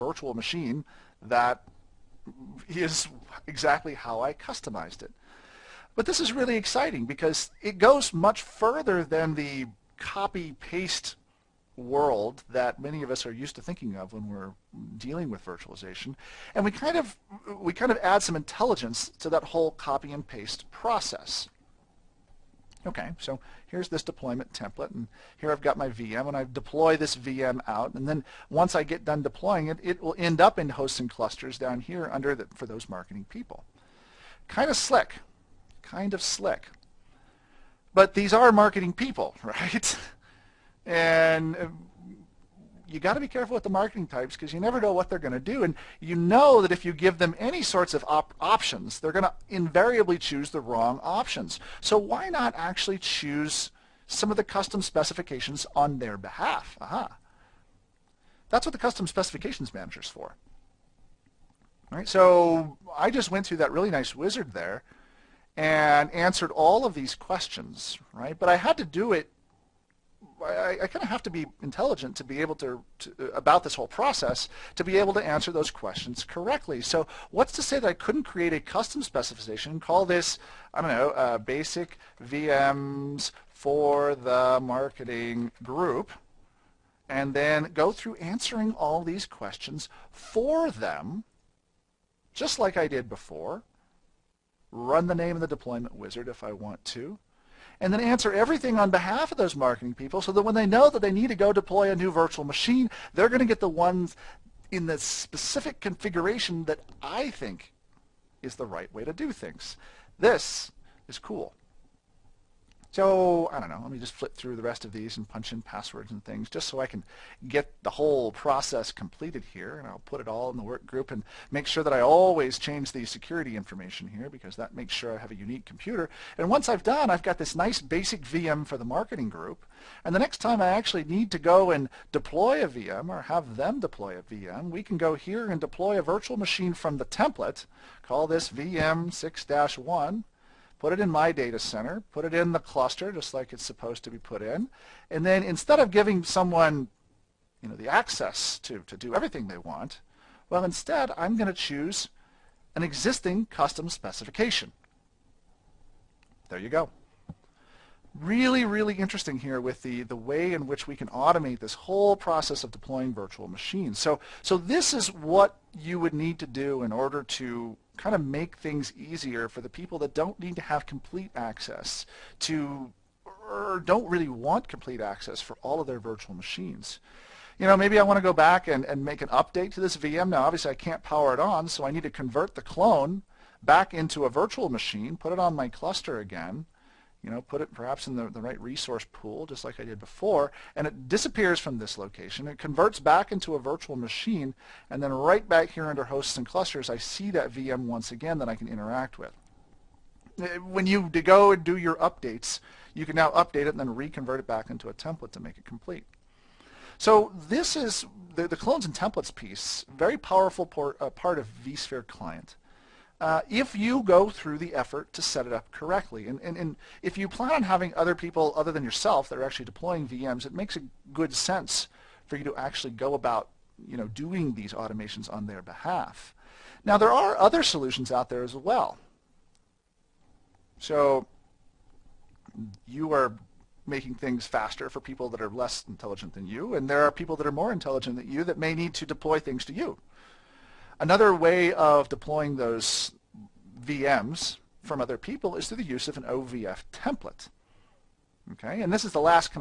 virtual machine that is exactly how I customized it. But this is really exciting because it goes much further than the copy-paste world that many of us are used to thinking of when we're dealing with virtualization, and we kind of add some intelligence to that whole copy and paste process. Okay, so here's this deployment template, and here I've got my VM, and I deploy this VM out, and then once I get done deploying it, it will end up in hosts and clusters down here for those marketing people. Kind of slick, but these are marketing people, right? And you got to be careful with the marketing types because you never know what they're going to do, and you know that if you give them any sorts of options, they're going to invariably choose the wrong options. So why not actually choose some of the custom specifications on their behalf? That's what the custom specifications manager is for. All right, so I just went through that really nice wizard there and answered all of these questions, right? But I had to do it. I kind of have to be intelligent to be able to about this whole process to be able to answer those questions correctly. So what's to say that I couldn't create a custom specification and call this, I don't know, basic VMs for the marketing group, and then go through answering all these questions for them, just like I did before. Run the name of the deployment wizard if I want to, and then answer everything on behalf of those marketing people so that when they know that they need to go deploy a new virtual machine, they're going to get the ones in the specific configuration that I think is the right way to do things. This is cool. So, I don't know, let me just flip through the rest of these and punch in passwords and things just so I can get the whole process completed here, and I'll put it all in the work group and make sure that I always change the security information here because that makes sure I have a unique computer. And once I've done, I've got this nice basic VM for the marketing group, and the next time I actually need to go and deploy a VM or have them deploy a VM, we can go here and deploy a virtual machine from the template, call this VM 6-1, put it in my data center, put it in the cluster just like it's supposed to be put in, and then instead of giving someone the access to do everything they want, well, instead I'm going to choose an existing custom specification. There you go. Really, really interesting here with the way in which we can automate this whole process of deploying virtual machines. So this is what you would need to do in order to kind of make things easier for the people that don't need to have complete access to, or don't really want complete access for all of their virtual machines. Maybe I want to go back and make an update to this VM. Now, obviously, I can't power it on, so I need to convert the clone back into a virtual machine, put it on my cluster again, put it perhaps in the right resource pool, just like I did before, and it disappears from this location. It converts back into a virtual machine, and then right back here under hosts and clusters, I see that VM once again that I can interact with. When you go and do your updates, you can now update it and then reconvert it back into a template to make it complete. So this is the clones and templates piece, very powerful part of vSphere Client. If you go through the effort to set it up correctly. And if you plan on having other people other than yourself that are actually deploying VMs, it makes a good sense for you to actually go about doing these automations on their behalf. Now, there are other solutions out there as well. So you are making things faster for people that are less intelligent than you, and there are people that are more intelligent than you that may need to deploy things to you. Another way of deploying those VMs from other people is through the use of an OVF template. Okay, and this is the last